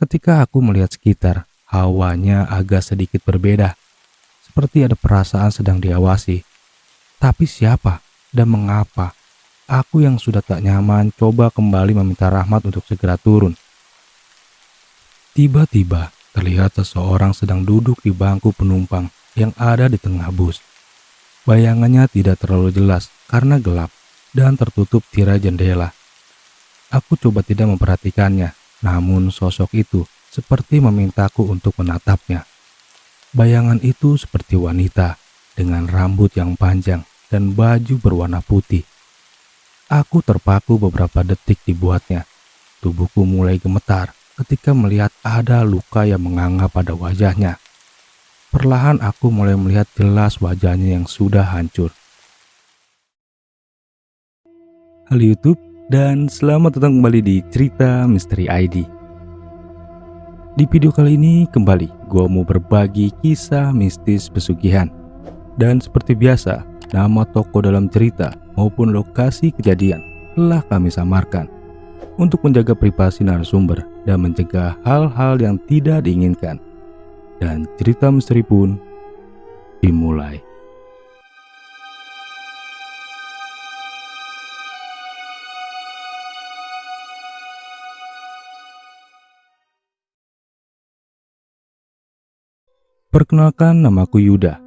Ketika aku melihat sekitar, hawanya agak sedikit berbeda, seperti ada perasaan sedang diawasi. Tapi siapa dan mengapa? Aku yang sudah tak nyaman coba kembali meminta Rahmat untuk segera turun. Tiba-tiba terlihat seseorang sedang duduk di bangku penumpang yang ada di tengah bus. Bayangannya tidak terlalu jelas karena gelap dan tertutup tirai jendela. Aku coba tidak memperhatikannya, namun sosok itu seperti memintaku untuk menatapnya. Bayangan itu seperti wanita dengan rambut yang panjang dan baju berwarna putih. Aku terpaku beberapa detik dibuatnya. Tubuhku mulai gemetar ketika melihat ada luka yang menganga pada wajahnya. Perlahan aku mulai melihat jelas wajahnya yang sudah hancur. Halo YouTube, dan selamat datang kembali di Cerita Misteri ID. Di video kali ini kembali gue mau berbagi kisah mistis pesugihan. Dan seperti biasa, nama tokoh dalam cerita maupun lokasi kejadian telah kami samarkan untuk menjaga privasi narasumber dan mencegah hal-hal yang tidak diinginkan. Dan cerita misteri pun dimulai. Perkenalkan, namaku Yuda.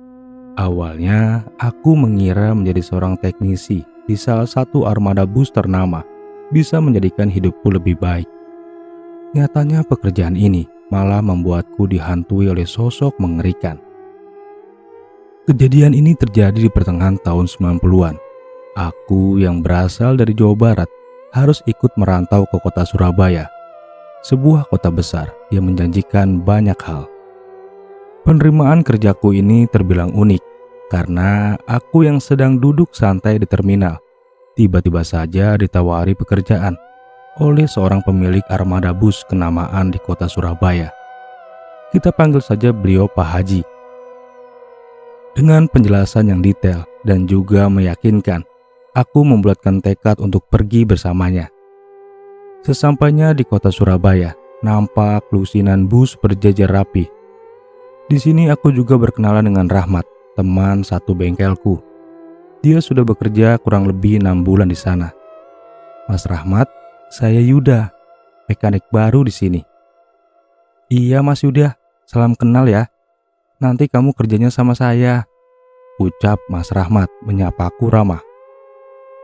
Awalnya aku mengira menjadi seorang teknisi di salah satu armada bus ternama bisa menjadikan hidupku lebih baik. Nyatanya pekerjaan ini malah membuatku dihantui oleh sosok mengerikan. Kejadian ini terjadi di pertengahan tahun 90-an. Aku yang berasal dari Jawa Barat harus ikut merantau ke kota Surabaya, sebuah kota besar yang menjanjikan banyak hal. Penerimaan kerjaku ini terbilang unik karena aku yang sedang duduk santai di terminal tiba-tiba saja ditawari pekerjaan oleh seorang pemilik armada bus kenamaan di kota Surabaya. Kita panggil saja beliau Pak Haji. Dengan penjelasan yang detail dan juga meyakinkan, aku membulatkan tekad untuk pergi bersamanya. Sesampainya di kota Surabaya, nampak lusinan bus berjajar rapi. Di sini aku juga berkenalan dengan Rahmat, teman satu bengkelku. Dia sudah bekerja kurang lebih 6 bulan di sana. Mas Rahmat, saya Yuda, mekanik baru di sini. Iya Mas Yuda, salam kenal ya. Nanti kamu kerjanya sama saya, ucap Mas Rahmat menyapaku ramah.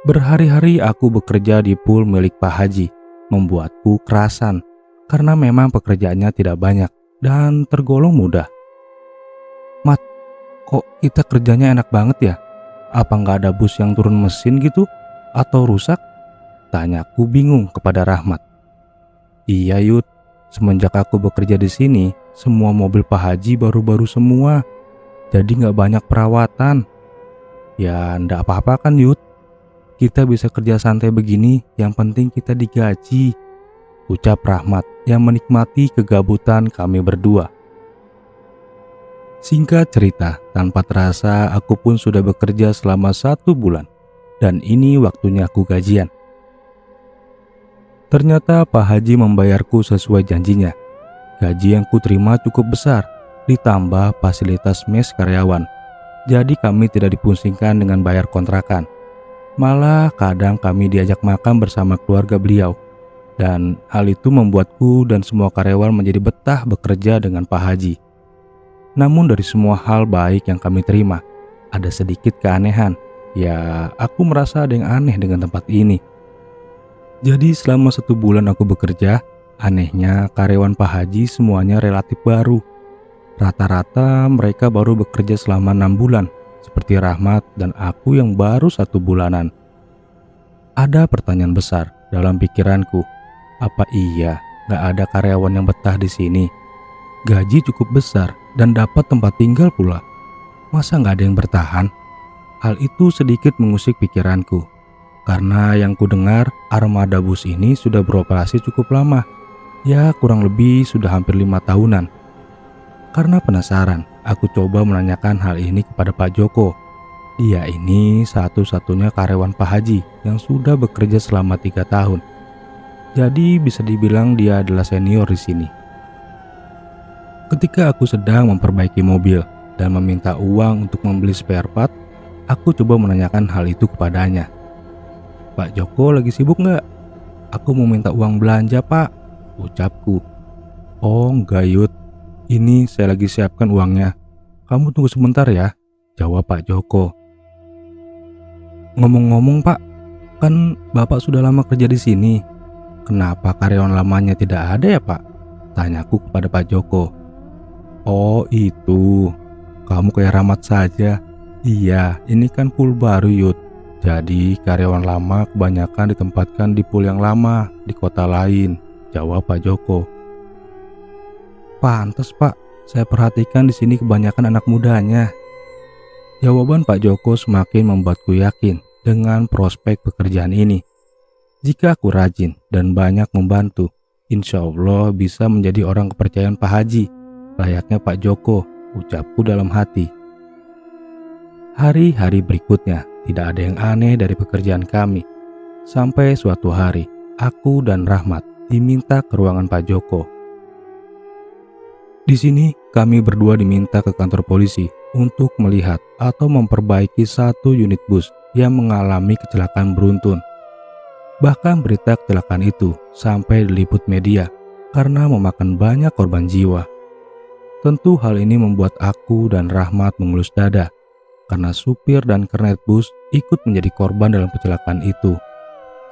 Berhari-hari aku bekerja di pool milik Pak Haji, membuatku kerasan karena memang pekerjaannya tidak banyak dan tergolong mudah. Mat, kok kita kerjanya enak banget ya? Apa nggak ada bus yang turun mesin gitu? Atau rusak? Tanyaku bingung kepada Rahmat. Iya Yud, semenjak aku bekerja di sini, semua mobil Pak Haji baru-baru semua. Jadi nggak banyak perawatan. Ya ndak apa-apa kan Yud? Kita bisa kerja santai begini, yang penting kita digaji, ucap Rahmat yang menikmati kegabutan kami berdua. Singkat cerita, tanpa terasa aku pun sudah bekerja selama 1 bulan. Dan ini waktunya aku gajian. Ternyata Pak Haji membayarku sesuai janjinya. Gaji yang kuterima cukup besar, ditambah fasilitas mes karyawan. Jadi kami tidak dipusingkan dengan bayar kontrakan. Malah kadang kami diajak makan bersama keluarga beliau. Dan hal itu membuatku dan semua karyawan menjadi betah bekerja dengan Pak Haji. Namun dari semua hal baik yang kami terima, ada sedikit keanehan. Ya, aku merasa ada yang aneh dengan tempat ini. Jadi selama 1 bulan aku bekerja, anehnya karyawan Pak Haji semuanya relatif baru. Rata-rata mereka baru bekerja selama 6 bulan, seperti Rahmat dan aku yang baru 1 bulanan. Ada pertanyaan besar dalam pikiranku. Apa iya gak ada karyawan yang betah di sini? Gaji cukup besar dan dapat tempat tinggal pula. Masa gak ada yang bertahan? Hal itu sedikit mengusik pikiranku. Karena yang ku dengar, armada bus ini sudah beroperasi cukup lama. Ya kurang lebih sudah hampir 5 tahunan. Karena penasaran, aku coba menanyakan hal ini kepada Pak Joko. Dia ini satu-satunya karyawan Pak Haji yang sudah bekerja selama 3 tahun. Jadi bisa dibilang dia adalah senior di sini. Ketika aku sedang memperbaiki mobil dan meminta uang untuk membeli spare part, aku coba menanyakan hal itu kepadanya. "Pak Joko lagi sibuk nggak? Aku mau minta uang belanja, Pak," ucapku. "Oh enggak, Yud. Ini saya lagi siapkan uangnya. Kamu tunggu sebentar ya," jawab Pak Joko. "Ngomong-ngomong, Pak, kan Bapak sudah lama kerja di sini. Kenapa karyawan lamanya tidak ada ya, Pak?" tanyaku kepada Pak Joko. "Oh itu, kamu kayak Rahmat saja. Iya, ini kan pool baru, Yud. Jadi karyawan lama kebanyakan ditempatkan di pool yang lama di kota lain," jawab Pak Joko. "Pantes, Pak. Saya perhatikan di sini kebanyakan anak mudanya." Jawaban Pak Joko semakin membuatku yakin dengan prospek pekerjaan ini. Jika aku rajin dan banyak membantu, insya Allah bisa menjadi orang kepercayaan Pak Haji, layaknya Pak Joko, ucapku dalam hati. Hari-hari berikutnya tidak ada yang aneh dari pekerjaan kami. Sampai suatu hari, aku dan Rahmat diminta ke ruangan Pak Joko. Di sini kami berdua diminta ke kantor polisi untuk melihat atau memperbaiki satu unit bus yang mengalami kecelakaan beruntun. Bahkan berita kecelakaan itu sampai diliput media karena memakan banyak korban jiwa. Tentu hal ini membuat aku dan Rahmat mengelus dada karena supir dan kernet bus ikut menjadi korban dalam kecelakaan itu.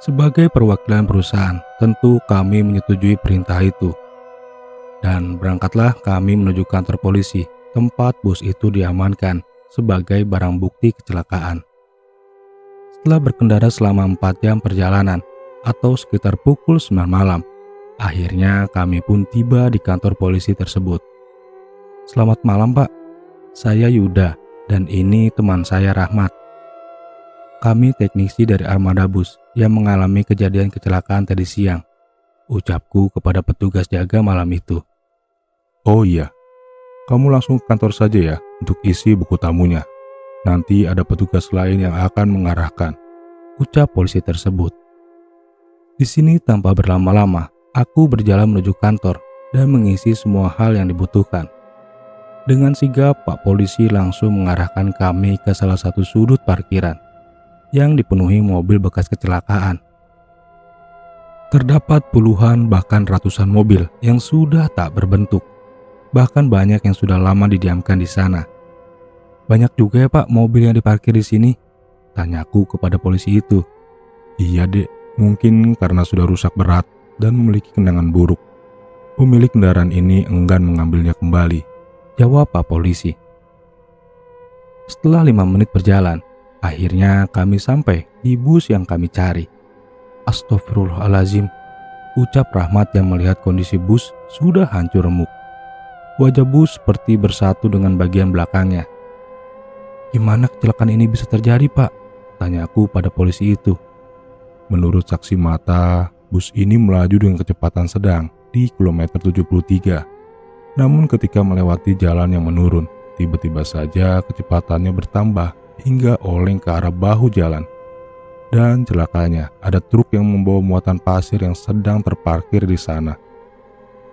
Sebagai perwakilan perusahaan, tentu kami menyetujui perintah itu. Dan berangkatlah kami menuju kantor polisi, tempat bus itu diamankan sebagai barang bukti kecelakaan. Setelah berkendara selama 4 jam perjalanan atau sekitar pukul 9 malam, akhirnya kami pun tiba di kantor polisi tersebut. "Selamat malam, Pak. Saya Yuda dan ini teman saya Rahmat. Kami teknisi dari armada bus yang mengalami kejadian kecelakaan tadi siang," ucapku kepada petugas jaga malam itu. "Oh iya, kamu langsung ke kantor saja ya untuk isi buku tamunya. Nanti ada petugas lain yang akan mengarahkan," ucap polisi tersebut. Di sini tanpa berlama-lama, aku berjalan menuju kantor dan mengisi semua hal yang dibutuhkan. Dengan sigap, Pak Polisi langsung mengarahkan kami ke salah satu sudut parkiran yang dipenuhi mobil bekas kecelakaan. Terdapat puluhan bahkan ratusan mobil yang sudah tak berbentuk. Bahkan banyak yang sudah lama didiamkan di sana. "Banyak juga ya, Pak, mobil yang diparkir di sini?" tanyaku kepada polisi itu. "Iya, Dek. Mungkin karena sudah rusak berat dan memiliki kenangan buruk. Pemilik kendaraan ini enggan mengambilnya kembali," jawab Pak Polisi. Setelah 5 menit berjalan, akhirnya kami sampai di bus yang kami cari. "Astagfirullahalazim," ucap Rahmat yang melihat kondisi bus sudah hancur remuk. Wajah bus seperti bersatu dengan bagian belakangnya. "Gimana kecelakaan ini bisa terjadi, Pak?" tanyaku pada polisi itu. "Menurut saksi mata, bus ini melaju dengan kecepatan sedang di kilometer 73. Namun ketika melewati jalan yang menurun, tiba-tiba saja kecepatannya bertambah hingga oleng ke arah bahu jalan. Dan celakanya ada truk yang membawa muatan pasir yang sedang terparkir di sana.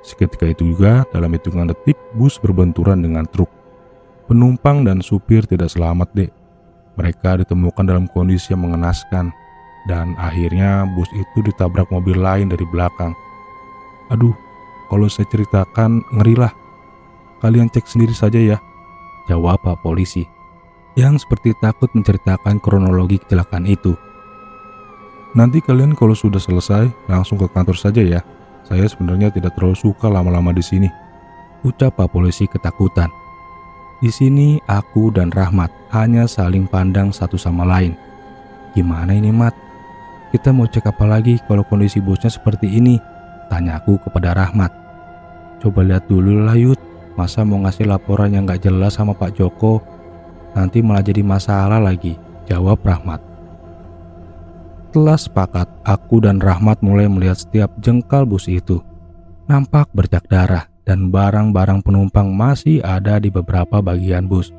Seketika itu juga dalam hitungan detik bus berbenturan dengan truk. Penumpang dan supir tidak selamat, Dek. Mereka ditemukan dalam kondisi yang mengenaskan. Dan akhirnya bus itu ditabrak mobil lain dari belakang. Aduh, kalau saya ceritakan ngerilah. Kalian cek sendiri saja ya," jawab Pak Polisi, yang seperti takut menceritakan kronologi kecelakaan itu. "Nanti kalian kalau sudah selesai langsung ke kantor saja ya. Saya sebenarnya tidak terlalu suka lama-lama di sini," ucap Pak Polisi ketakutan. Di sini aku dan Rahmat hanya saling pandang satu sama lain. "Gimana ini, Mat? Kita mau cek apa lagi kalau kondisi busnya seperti ini?" tanyaku kepada Rahmat. "Coba lihat dulu lah, Yud. Masa mau ngasih laporan yang gak jelas sama Pak Joko? Nanti malah jadi masalah lagi," jawab Rahmat. Setelah sepakat, aku dan Rahmat mulai melihat setiap jengkal bus itu. Nampak bercak darah dan barang-barang penumpang masih ada di beberapa bagian bus.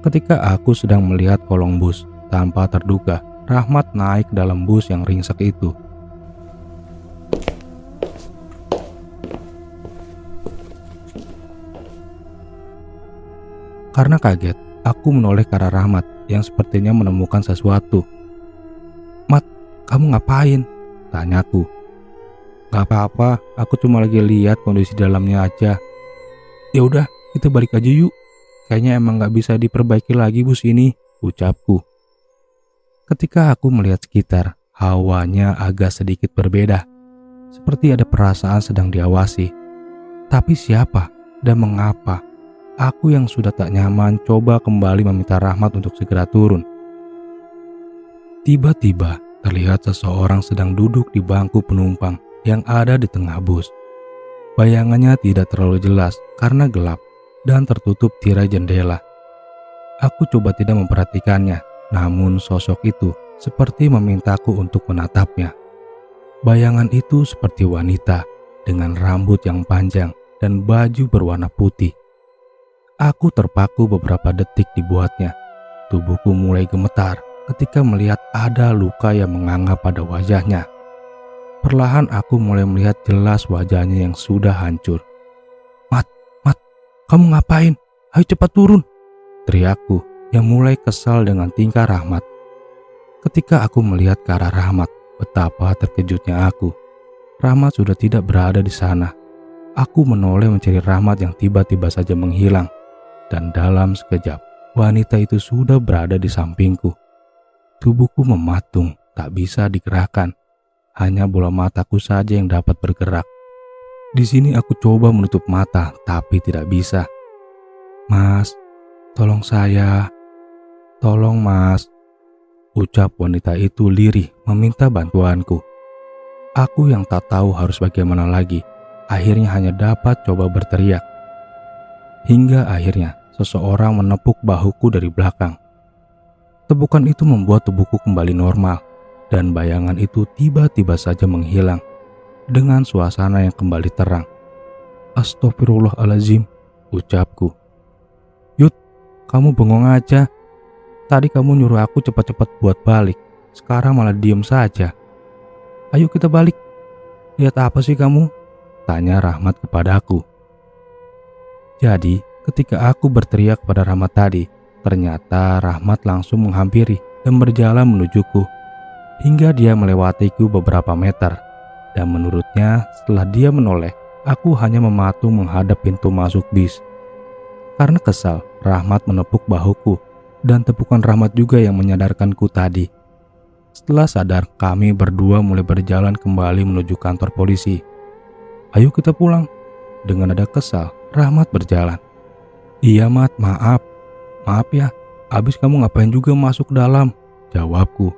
Ketika aku sedang melihat kolong bus, tanpa terduga, Rahmat naik ke dalam bus yang ringsek itu. Karena kaget, aku menoleh ke arah Rahmat yang sepertinya menemukan sesuatu. "Mat, kamu ngapain?" tanyaku. "Gak apa-apa, aku cuma lagi lihat kondisi dalamnya aja." "Ya udah, kita balik aja yuk. Kayaknya emang gak bisa diperbaiki lagi bus ini," ucapku. Ketika aku melihat sekitar, hawanya agak sedikit berbeda. Seperti ada perasaan sedang diawasi. Tapi siapa dan mengapa? Aku yang sudah tak nyaman coba kembali meminta Rahmat untuk segera turun. Tiba-tiba terlihat seseorang sedang duduk di bangku penumpang yang ada di tengah bus. Bayangannya tidak terlalu jelas karena gelap dan tertutup tirai jendela. Aku coba tidak memperhatikannya, namun sosok itu seperti memintaku untuk menatapnya. Bayangan itu seperti wanita dengan rambut yang panjang dan baju berwarna putih. Aku terpaku beberapa detik dibuatnya. Tubuhku mulai gemetar ketika melihat ada luka yang menganga pada wajahnya. Perlahan aku mulai melihat jelas wajahnya yang sudah hancur. Mat, kamu ngapain? Ayo cepat turun!" teriakku yang mulai kesal dengan tingkah Rahmat. Ketika aku melihat ke arah Rahmat, betapa terkejutnya aku. Rahmat sudah tidak berada di sana. Aku menoleh mencari Rahmat yang tiba-tiba saja menghilang. Dan dalam sekejap, wanita itu sudah berada di sampingku. Tubuhku mematung, tak bisa digerakkan. Hanya bola mataku saja yang dapat bergerak. Di sini aku coba menutup mata, tapi tidak bisa. "Mas, tolong saya. Tolong mas," ucap wanita itu lirih meminta bantuanku. Aku yang tak tahu harus bagaimana lagi, akhirnya hanya dapat coba berteriak. Hingga akhirnya seseorang menepuk bahuku dari belakang. Tepukan itu membuat tubuhku kembali normal dan bayangan itu tiba-tiba saja menghilang dengan suasana yang kembali terang. "Astagfirullahaladzim," ucapku. "Yud, kamu bengong aja. Tadi kamu nyuruh aku cepat-cepat buat balik, sekarang malah diem saja. Ayo kita balik." "Lihat apa sih kamu?" tanya Rahmat kepadaku. Jadi, ketika aku berteriak pada Rahmat tadi, ternyata Rahmat langsung menghampiri dan berjalan menujuku, hingga dia melewatiku beberapa meter. Dan menurutnya, setelah dia menoleh, aku hanya mematung menghadap pintu masuk bis. Karena kesal, Rahmat menepuk bahuku, dan tepukan Rahmat juga yang menyadarkanku tadi. Setelah sadar, kami berdua mulai berjalan kembali menuju kantor polisi. "Ayo kita pulang." Dengan nada kesal, Rahmat berjalan. "Iya Mat, maaf ya, abis kamu ngapain juga masuk dalam?" jawabku.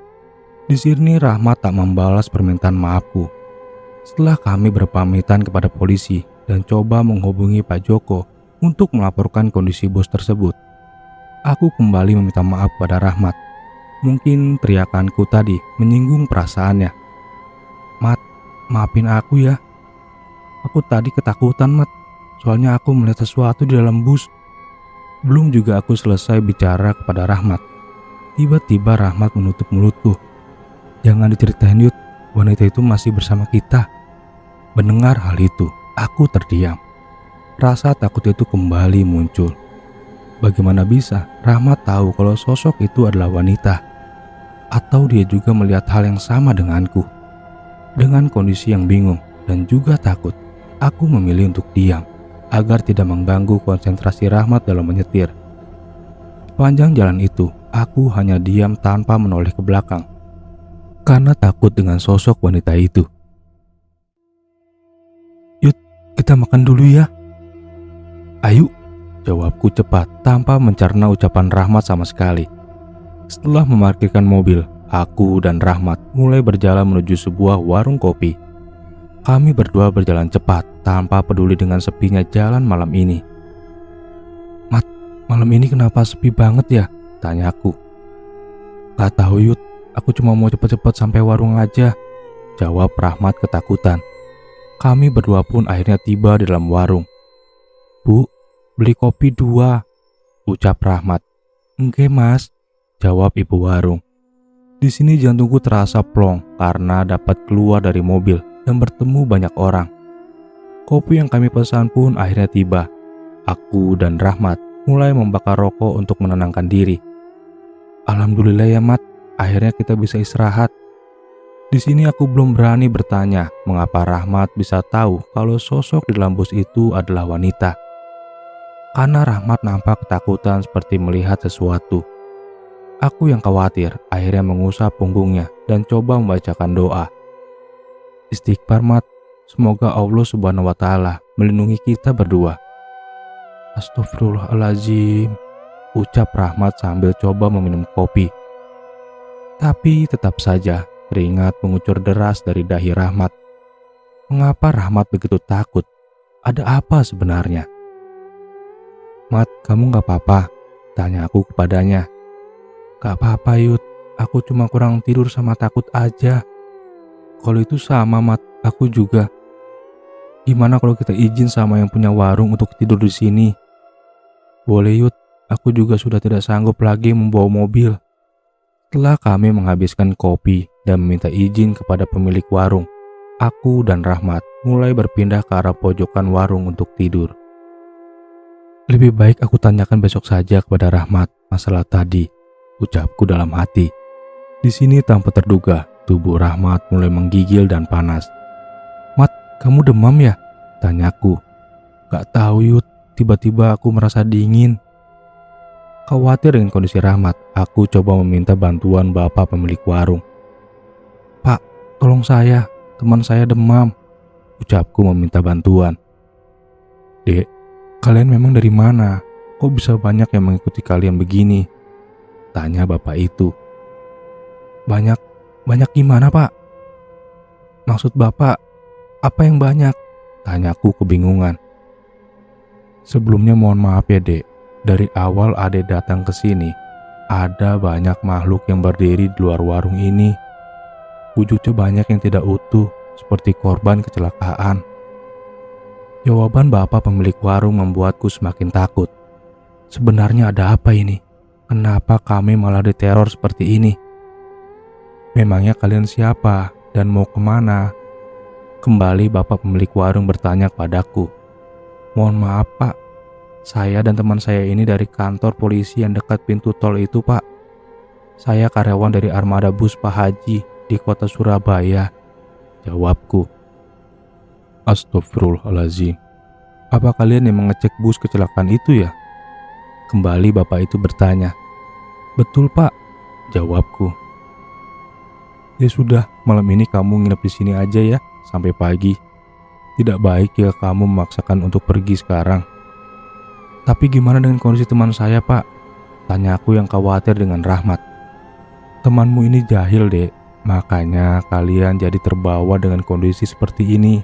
Di sini Rahmat tak membalas permintaan maafku. Setelah kami berpamitan kepada polisi dan coba menghubungi Pak Joko untuk melaporkan kondisi bus tersebut, aku kembali meminta maaf pada Rahmat. Mungkin teriakanku tadi menyinggung perasaannya. "Mat, maafin aku ya. Aku tadi ketakutan, Mat. Soalnya aku melihat sesuatu di dalam bus." Belum juga aku selesai bicara kepada Rahmat, tiba-tiba Rahmat menutup mulutku. "Jangan diceritain Yud, wanita itu masih bersama kita." Mendengar hal itu, aku terdiam. Rasa takut itu kembali muncul. Bagaimana bisa Rahmat tahu kalau sosok itu adalah wanita? Atau dia juga melihat hal yang sama denganku? Dengan kondisi yang bingung dan juga takut, aku memilih untuk diam agar tidak mengganggu konsentrasi Rahmat dalam menyetir. Sepanjang jalan itu, aku hanya diam tanpa menoleh ke belakang karena takut dengan sosok wanita itu. "Yud, kita makan dulu ya." "Ayo," jawabku cepat tanpa mencerna ucapan Rahmat sama sekali. Setelah memarkirkan mobil, aku dan Rahmat mulai berjalan menuju sebuah warung kopi. Kami berdua berjalan cepat tanpa peduli dengan sepinya jalan malam ini. "Mat, malam ini kenapa sepi banget ya?" tanyaku. "Gak tahu Yud, aku cuma mau cepet-cepet sampai warung aja," jawab Rahmat ketakutan. Kami berdua pun akhirnya tiba di dalam warung. "Bu, beli kopi 2, ucap Rahmat. "Enggak mas," jawab ibu warung. Di sini jantungku terasa plong karena dapat keluar dari mobil dan bertemu banyak orang. Kopi yang kami pesan pun akhirnya tiba. Aku dan Rahmat mulai membakar rokok untuk menenangkan diri. Alhamdulillah ya Mat, akhirnya kita bisa istirahat. Di sini aku belum berani bertanya mengapa Rahmat bisa tahu kalau sosok di dalam bus itu adalah wanita. Karena Rahmat nampak ketakutan seperti melihat sesuatu. Aku yang khawatir akhirnya mengusap punggungnya dan coba membacakan doa. Istighfar Mat, semoga Allah Subhanahu wa Ta'ala melindungi kita berdua. Astagfirullahaladzim, ucap Rahmat sambil coba meminum kopi. Tapi tetap saja keringat mengucur deras dari dahi Rahmat. Mengapa Rahmat begitu takut? Ada apa sebenarnya? Mat, kamu gak apa-apa? Tanya aku kepadanya. Gak apa-apa Yud, aku cuma kurang tidur sama takut aja. Kalau itu sama Mat, aku juga. Gimana kalau kita izin sama yang punya warung untuk tidur di sini? Boleh Yud, aku juga sudah tidak sanggup lagi membawa mobil. Setelah kami menghabiskan kopi dan meminta izin kepada pemilik warung, aku dan Rahmat mulai berpindah ke arah pojokan warung untuk tidur. Lebih baik aku tanyakan besok saja kepada Rahmat masalah tadi, ucapku dalam hati. Di sini tanpa terduga, tubuh Rahmat mulai menggigil dan panas. Mat, kamu demam ya? Tanyaku. Gak tahu Yud, tiba-tiba aku merasa dingin. Khawatir dengan kondisi Rahmat, aku coba meminta bantuan bapak pemilik warung. Pak, tolong saya, teman saya demam, ucapku meminta bantuan. Dek, kalian memang dari mana? Kok bisa banyak yang mengikuti kalian begini? Tanya bapak itu. Banyak gimana Pak? Maksud bapak, apa yang banyak? Tanyaku kebingungan. Sebelumnya mohon maaf ya dek, dari awal Ade datang ke sini, ada banyak makhluk yang berdiri di luar warung ini. Wujudnya banyak yang tidak utuh, seperti korban kecelakaan. Jawaban bapak pemilik warung membuatku semakin takut. Sebenarnya ada apa ini? Kenapa kami malah diteror seperti ini? Memangnya kalian siapa dan mau kemana? Kembali bapak pemilik warung bertanya padaku. Mohon maaf Pak, saya dan teman saya ini dari kantor polisi yang dekat pintu tol itu Pak. Saya karyawan dari armada bus Pak Haji di kota Surabaya, jawabku. Astagfirullahaladzim, apa kalian yang mengecek bus kecelakaan itu ya? Kembali bapak itu bertanya. Betul Pak, jawabku. Ya sudah, malam ini kamu nginep di sini aja ya, sampai pagi. Tidak baik jika kamu memaksakan untuk pergi sekarang. Tapi gimana dengan kondisi teman saya Pak? Tanyaku yang khawatir dengan Rahmat. Temanmu ini jahil dek, makanya kalian jadi terbawa dengan kondisi seperti ini.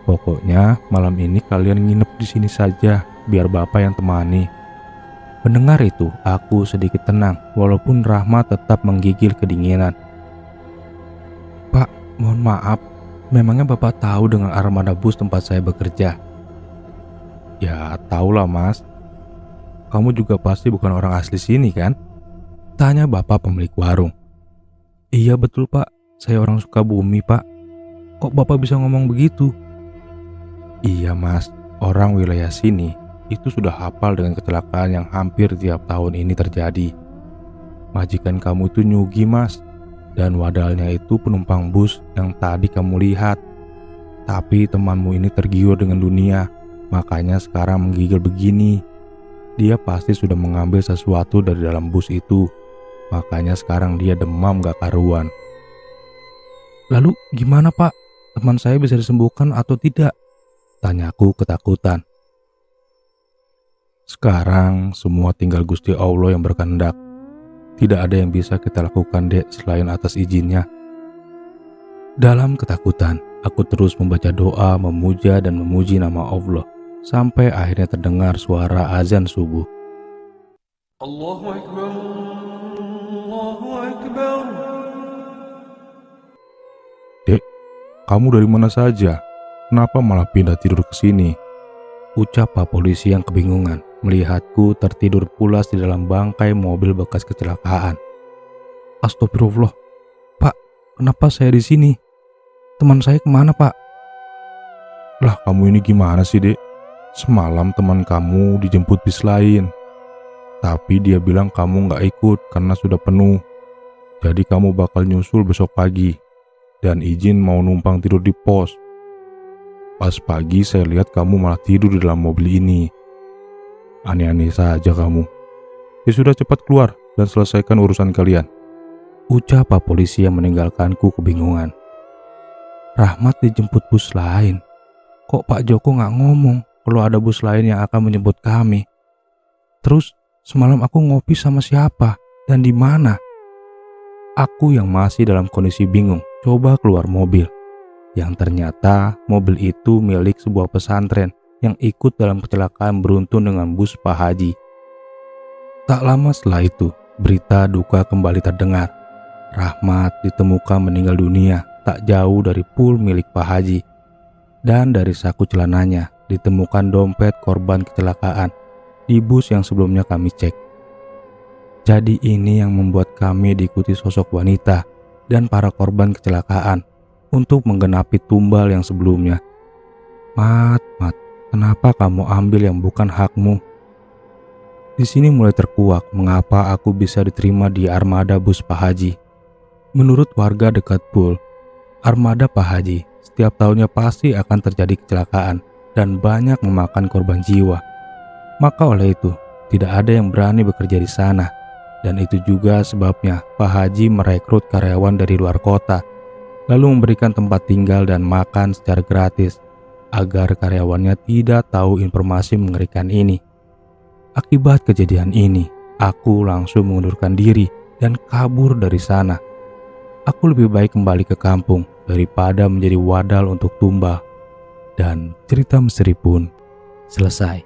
Pokoknya malam ini kalian nginep di sini saja, biar bapak yang temani. Mendengar itu, aku sedikit tenang, walaupun Rahmat tetap menggigil kedinginan. Pak, mohon maaf, memangnya bapak tahu dengan armada bus tempat saya bekerja? Ya, tahulah mas. Kamu juga pasti bukan orang asli sini kan? Tanya bapak pemilik warung. Iya betul Pak, saya orang Sukabumi Pak. Kok bapak bisa ngomong begitu? Iya mas, orang wilayah sini itu sudah hafal dengan kecelakaan yang hampir tiap tahun ini terjadi. Majikan kamu itu nyugi mas, dan wadalnya itu penumpang bus yang tadi kamu lihat. Tapi temanmu ini tergiur dengan dunia, makanya sekarang menggigil begini. Dia pasti sudah mengambil sesuatu dari dalam bus itu, makanya sekarang dia demam gak karuan. Lalu gimana Pak? Teman saya bisa disembuhkan atau tidak? Tanyaku ketakutan. Sekarang semua tinggal Gusti Allah yang berkehendak. Tidak ada yang bisa kita lakukan dek selain atas izinnya. Dalam ketakutan, aku terus membaca doa, memuja dan memuji nama Allah. Sampai akhirnya terdengar suara azan subuh. Allahu Akbar, Allahu Akbar. Dek, kamu dari mana saja? Kenapa malah pindah tidur ke sini? Ucap Pak Polisi yang kebingungan melihatku tertidur pulas di dalam bangkai mobil bekas kecelakaan. Astagfirullah, Pak, kenapa saya di sini? Teman saya kemana Pak? Lah kamu ini gimana sih dek? Semalam teman kamu dijemput bis lain, Tapi dia bilang kamu nggak ikut karena sudah penuh. Jadi kamu bakal nyusul besok pagi dan izin mau numpang tidur di pos. Pas pagi saya lihat kamu malah tidur di dalam mobil ini. Aneh-aneh saja kamu. Ya sudah, cepat keluar dan selesaikan urusan kalian, ucap Pak Polisi yang meninggalkanku kebingungan. Rahmat dijemput bus lain. Kok Pak Joko nggak ngomong kalau ada bus lain yang akan menjemput kami? Terus semalam aku ngopi sama siapa dan di mana? Aku yang masih dalam kondisi bingung coba keluar mobil. Yang ternyata mobil itu milik sebuah pesantren yang ikut dalam kecelakaan beruntun dengan bus Pak Haji. Tak lama setelah itu, berita duka kembali terdengar. Rahmat ditemukan meninggal dunia tak jauh dari pool milik Pak Haji. Dan dari saku celananya ditemukan dompet korban kecelakaan di bus yang sebelumnya kami cek. Jadi ini yang membuat kami diikuti sosok wanita dan para korban kecelakaan untuk menggenapi tumbal yang sebelumnya. Mat, kenapa kamu ambil yang bukan hakmu? Di sini mulai terkuak mengapa aku bisa diterima di armada bus Pak Haji. Menurut warga dekat pool, armada Pak Haji setiap tahunnya pasti akan terjadi kecelakaan dan banyak memakan korban jiwa. Maka oleh itu, tidak ada yang berani bekerja di sana. Dan itu juga sebabnya Pak Haji merekrut karyawan dari luar kota, lalu memberikan tempat tinggal dan makan secara gratis, agar karyawannya tidak tahu informasi mengerikan ini. Akibat kejadian ini, aku langsung mengundurkan diri dan kabur dari sana. Aku lebih baik kembali ke kampung daripada menjadi wadal untuk tumbal. Dan cerita misteri pun selesai.